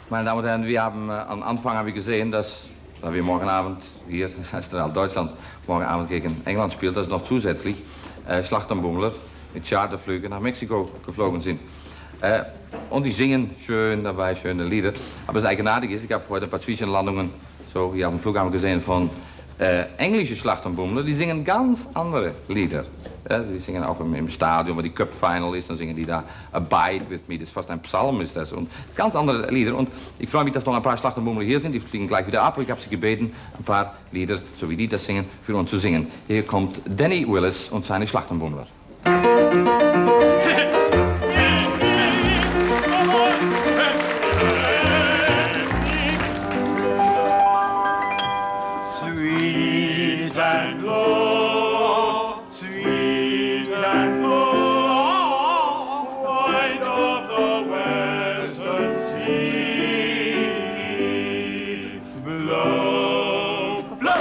Meine Damen und Herren, wir haben am Anfang gesehen, dass wir morgen Abend hier, das heißt Deutschland, morgen Abend gegen England spielt, dass noch zusätzlich Schlachtenbummler mit Charterflügen nach Mexiko geflogen sind. Und die singen schön dabei, schöne Lieder. Aber das Eigenartige ist, ich habe heute ein paar Zwischenlandungen so hier auf dem Flughafen gesehen von englische Schlachtenbummler, die singen ganz andere Lieder. Die singen auch im Stadion, wo die Cup Final ist, dann singen die da Abide with Me, das ist fast ein Psalm ist das. Und ganz andere Lieder. Und ich freue mich, dass noch ein paar Schlachtenbummler hier sind, die fliegen gleich wieder ab. Ich habe sie gebeten, ein paar Lieder, so wie die das singen, für uns zu singen. Hier kommt Denny Willis und seine Schlachtenbummler. Sweet and low, sweet and low, wind of the western sea, blow, blow.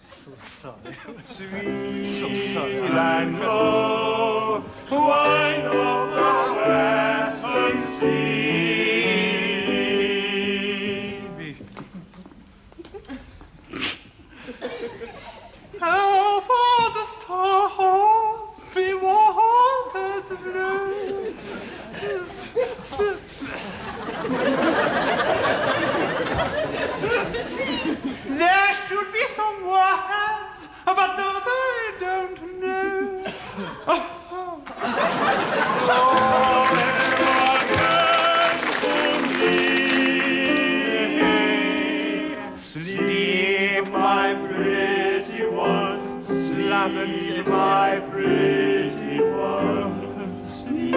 So sorry. Sweet So sorry. and low, wind of the western sea. Oh, for the stormy waters blue. There should be some words, but those I don't know. Sleep, my pretty one, sleep, my pretty one, sleep.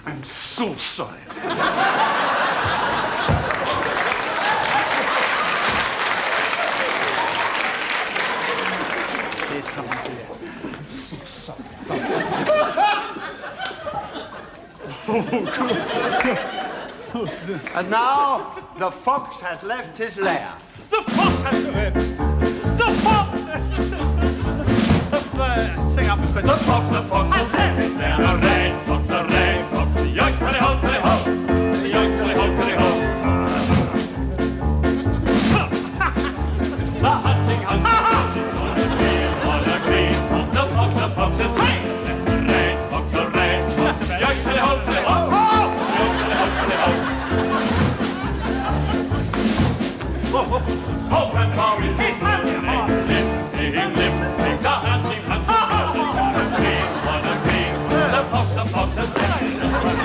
I'm so sorry. Say something to you. I'm so sorry. And now the fox has left his lair. The fox has to live. The fox has to live. Sing up, Mr. The fox has left his lair. A red fox, the yoinks, tally-ho, tally-ho. The yoinks, tally-ho, tally-ho. The hunting, is on a green. The fox has hey! The red fox, the yoinks, tally-ho, tally-ho. The yoinks, tally-ho, tally-ho. Oh, Grandpa with his hunting horn. Lift him, the hunting, on a green. The fox has left.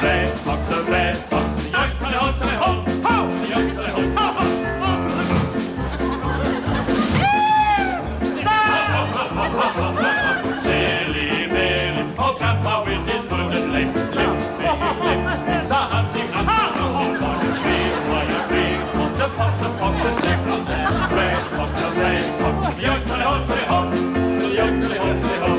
Red fox, the yoinks, tally-ho, tally-ho. The yoinks, tally-ho, tally-ho. Silly Billy, oh, Grandpa with his golden leg. Lip, the hunting, is on a green. The fox has left us there. Red fox, the yoinks, tally-ho, tally-ho. The yoinks, tally-ho, tally-ho.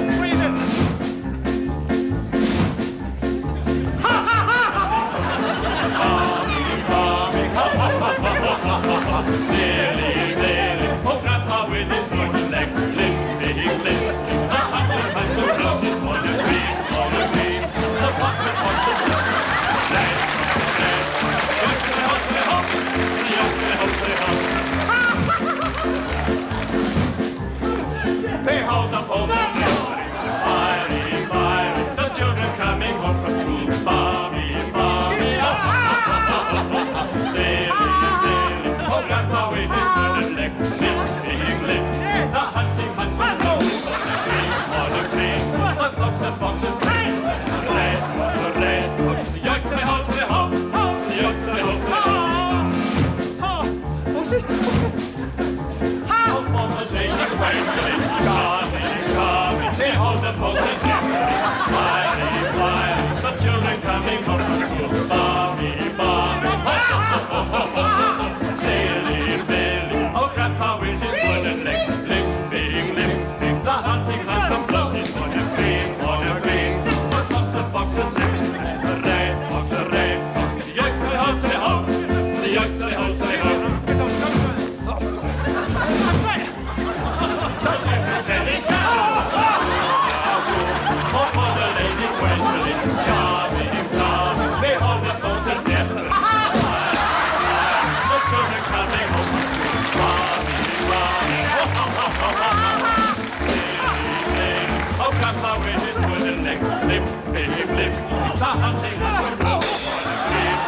the hunting has begun.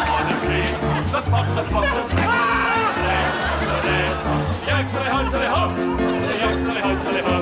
On a creek, the fox is Lair, so Lair, yak tilly ho, tilly ho, yak tilly ho, tilly ho.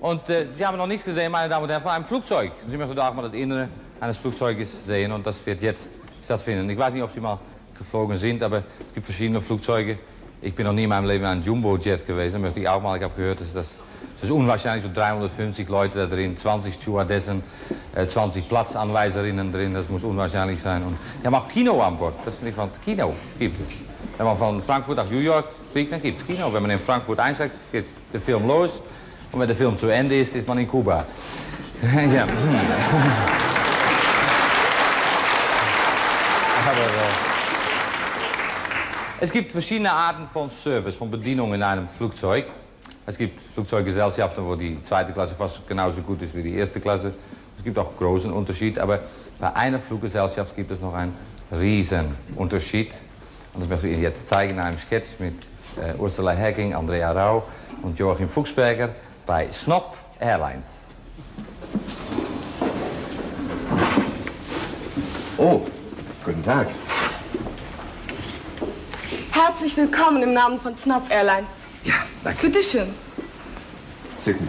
Und Sie haben noch nichts gesehen, meine Damen und Herren, von einem Flugzeug. Sie möchten auch mal das Innere eines Flugzeuges sehen und das wird jetzt stattfinden. Ich weiß nicht, ob Sie mal geflogen sind, aber es gibt verschiedene Flugzeuge. Ich bin noch nie in meinem Leben ein Jumbo-Jet gewesen, möchte ich auch mal. Ich habe gehört, dass das ist unwahrscheinlich, so 350 Leute da drin, 20 Stewardessen, 20 Platzanweiserinnen drin, das muss unwahrscheinlich sein. Und die haben auch Kino an Bord, das finde ich von Kino gibt es. Wenn man von Frankfurt nach New York fliegt, dann gibt es Kino. Wenn man in Frankfurt einsteigt, geht der Film los. Und wenn der Film zu Ende ist, ist man in Kuba. Ja. Aber, es gibt verschiedene Arten von Service, von Bedienung in einem Flugzeug. Es gibt Flugzeuggesellschaften, wo die zweite Klasse fast genauso gut ist wie die erste Klasse. Es gibt auch großen Unterschied, aber bei einer Fluggesellschaft gibt es noch einen riesen Unterschied. Und das möchte ich Ihnen jetzt zeigen in einem Sketch mit Ursula Hecking, Andrea Rau und Joachim Fuchsberger bei Snob Airlines. Oh, guten Tag. Herzlich willkommen im Namen von Snob Airlines. Ja, danke. Bitte schön. Zückend.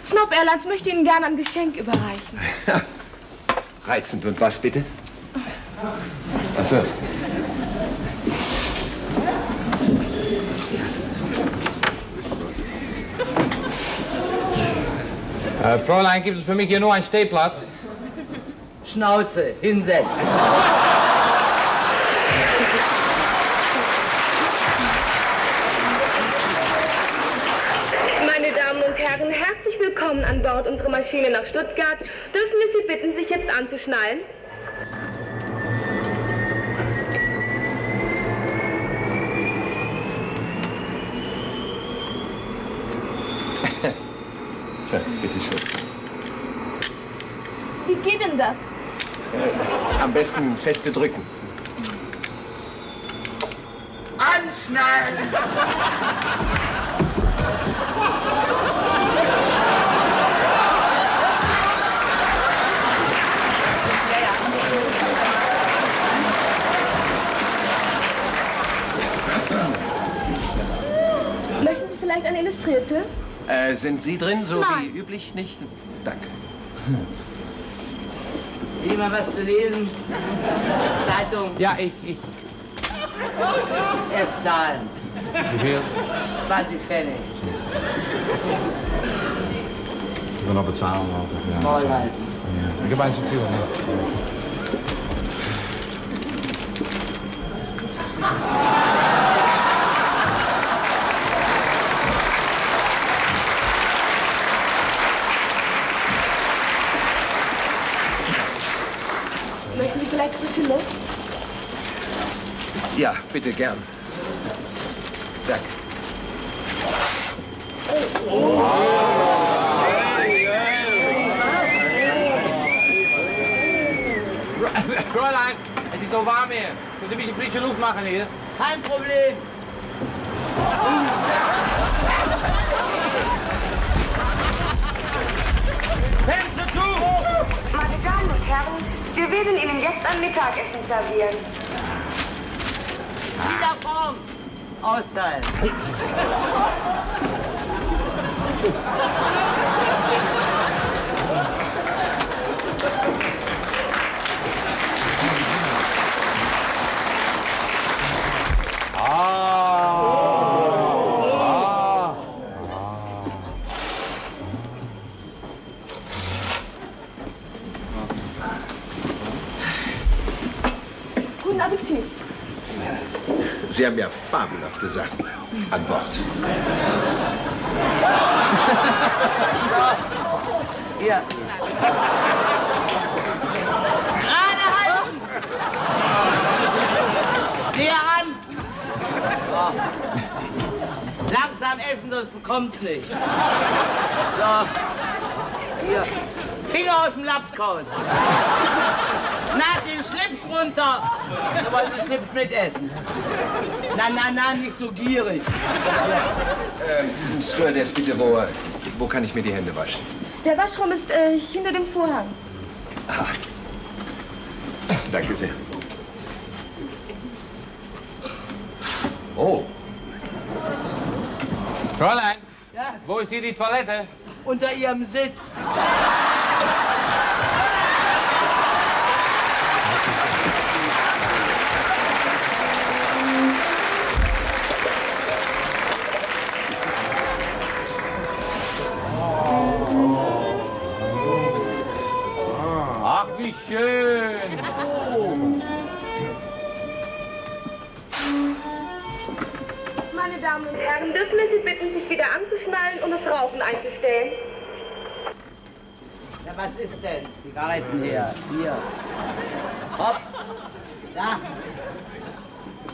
Snob Airlines möchte Ihnen gerne ein Geschenk überreichen. Reizend. Und was bitte? Ach so. Fräulein, gibt es für mich hier nur einen Stehplatz? Schnauze, hinsetzen. Meine Damen und Herren, herzlich willkommen an Bord unserer Maschine nach Stuttgart. Dürfen wir Sie bitten, sich jetzt anzuschnallen? So, bitteschön. Wie geht denn das? Am besten feste drücken. Anschnallen! Möchten Sie vielleicht eine Illustrierte? Sind Sie drin, so Nein. wie üblich? Nicht? Danke. Will mal was zu lesen? Zeitung, Ja, ich. erst zahlen. Wie viel? 20 Pfennig. Ich will noch bezahlen. Ja, Maul halten. ja. Ich habe eins zu viel. Ne? Möchten Sie vielleicht frische Luft? Ja, bitte gern. Danke. Fräulein, es ist so warm hier. Können Sie ein bisschen frische Luft machen hier? Kein Problem. Fenster zu! Meine Damen und Herren, wir werden Ihnen jetzt ein Mittagessen servieren. Wieder vorn. Austeilen. Guten Appetit. Sie haben ja fabelhafte Sachen an Bord. Hier. Gerade halten. Näher ran. So. Langsam essen, sonst bekommt's nicht. So. Hier. Finger aus dem Lapskaus. Na, den Schlips runter. Da wollen Sie Schlips mitessen. Na, nicht so gierig. Stewardess, bitte, wo kann ich mir die Hände waschen? Der Waschraum ist hinter dem Vorhang. Aha. Danke sehr. Oh. Fräulein, Ja, wo ist hier die Toilette? unter Ihrem Sitz. Ach, wie schön. Meine Damen und Herren, dürfen wir Sie bitten, sich wieder anzuschnallen und das Rauchen einzustellen? Ja, was ist denn? Zigaretten her. Hier. Hopp. Da.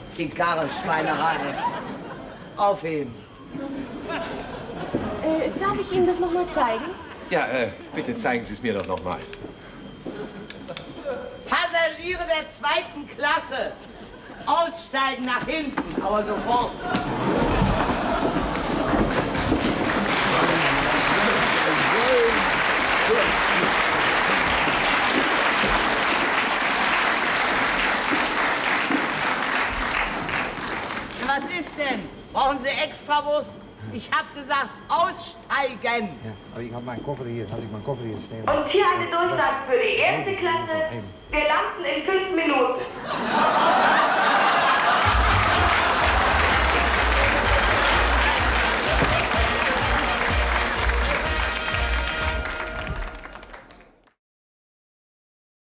Zigarre, Schweinerei. Aufheben. Darf ich Ihnen das noch mal zeigen? Ja, bitte zeigen Sie es mir doch noch mal. Passagiere der 2. Klasse. Aussteigen nach hinten, aber sofort. Was ist denn? Brauchen Sie Extrawurst? Ich hab gesagt, aussteigen. Ja, aber ich habe meinen Koffer hier stehen. Und hier eine Durchsage für die 1. Klasse. Wir landen in 5 Minuten.